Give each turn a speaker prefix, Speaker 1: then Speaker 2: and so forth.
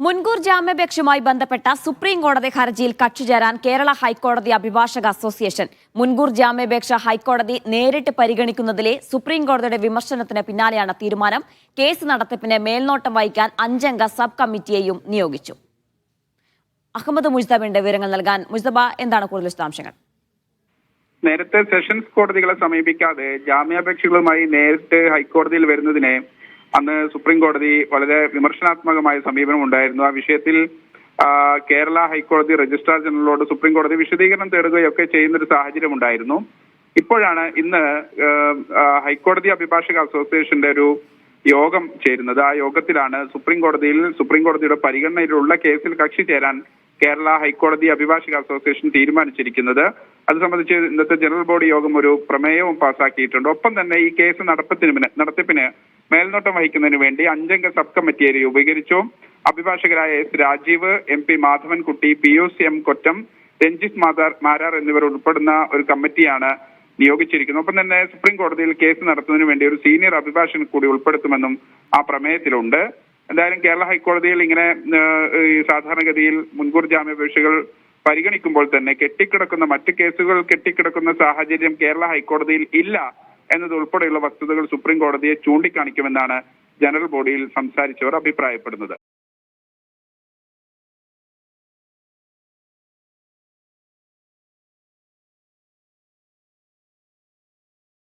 Speaker 1: മുൻകൂർ ജാമ്യാപേക്ഷയുമായി ബന്ധപ്പെട്ട സുപ്രീം കോടതി ഹർജിയിൽ കക്ഷി ചേരാൻ കേരള ഹൈക്കോടതി അഭിഭാഷക അസോസിയേഷൻ. മുൻകൂർ ജാമ്യാപേക്ഷ ഹൈക്കോടതി നേരിട്ട് പരിഗണിക്കുന്നതിലെ സുപ്രീം കോടതിയുടെ വിമർശനത്തിന് പിന്നാലെയാണ് തീരുമാനം. കേസ് നടത്തിപ്പിന് മേൽനോട്ടം വഹിക്കാൻ 5 അംഗ സബ് കമ്മിറ്റിയെയും നിയോഗിച്ചു. അഹമ്മദ് മുജ്തബിന്റെ വിവരങ്ങൾ നൽകാൻ. മുജ്തബ, എന്താണ് കൂടുതൽ വിശദാംശങ്ങൾ?
Speaker 2: നേരത്തെ സെഷൻസ് കോടതികളെ സമീപിക്കാതെ ജാമ്യാപേക്ഷകളുമായി നേരിട്ട് ഹൈക്കോടതിയിൽ വരുന്നതിനെ അന്ന് സുപ്രീം കോടതി വളരെ വിമർശനാത്മകമായ സമീപനം ഉണ്ടായിരുന്നു. ആ വിഷയത്തിൽ കേരള ഹൈക്കോടതി രജിസ്ട്രാർ ജനറലോട് സുപ്രീം കോടതി വിശദീകരണം തേടുകയൊക്കെ ചെയ്യുന്നൊരു സാഹചര്യം ഉണ്ടായിരുന്നു. ഇപ്പോഴാണ് ഇന്ന് ഹൈക്കോടതി അഭിഭാഷക അസോസിയേഷന്റെ ഒരു യോഗം ചേരുന്നത്. ആ യോഗത്തിലാണ് സുപ്രീം കോടതിയുടെ പരിഗണനയിലുള്ള കേസിൽ കക്ഷി ചേരാൻ കേരള ഹൈക്കോടതി അഭിഭാഷക അസോസിയേഷൻ തീരുമാനിച്ചിരിക്കുന്നത്. അത് സംബന്ധിച്ച് ഇന്നത്തെ ജനറൽ ബോഡി യോഗം ഒരു പ്രമേയവും പാസാക്കിയിട്ടുണ്ട്. ഒപ്പം തന്നെ ഈ കേസ് നടത്തിപ്പിന് മേൽനോട്ടം വഹിക്കുന്നതിന് വേണ്ടി 5 അംഗ സബ് കമ്മിറ്റിയെ രൂപീകരിച്ചു. അഭിഭാഷകരായ S Rajeev, MP Madhavankutty, PUC M Kottam, Ranjith Marar എന്നിവർ ഉൾപ്പെടുന്ന ഒരു കമ്മിറ്റിയാണ് നിയോഗിച്ചിരിക്കുന്നത്. ഒപ്പം തന്നെ സുപ്രീം കോടതിയിൽ കേസ് നടത്തുന്നതിന് വേണ്ടി ഒരു സീനിയർ അഭിഭാഷകൻ കൂടി ഉൾപ്പെടുത്തുമെന്നും ആ പ്രമേയത്തിലുണ്ട്. എന്തായാലും കേരള ഹൈക്കോടതിയിൽ ഇങ്ങനെ സാധാരണഗതിയിൽ മുൻകൂർ ജാമ്യാപേക്ഷകൾ പരിഗണിക്കുമ്പോൾ തന്നെ മറ്റ് കേസുകൾ കെട്ടിക്കിടക്കുന്ന സാഹചര്യം കേരള ഹൈക്കോടതിയിൽ ഇല്ല എന്നതുൾപ്പെടെയുള്ള വസ്തുതകൾ സുപ്രീം കോടതിയെ ചൂണ്ടിക്കാണിക്കുമെന്നാണ് ജനറൽ ബോഡിയിൽ സംസാരിച്ചവർ അഭിപ്രായപ്പെടുന്നത്.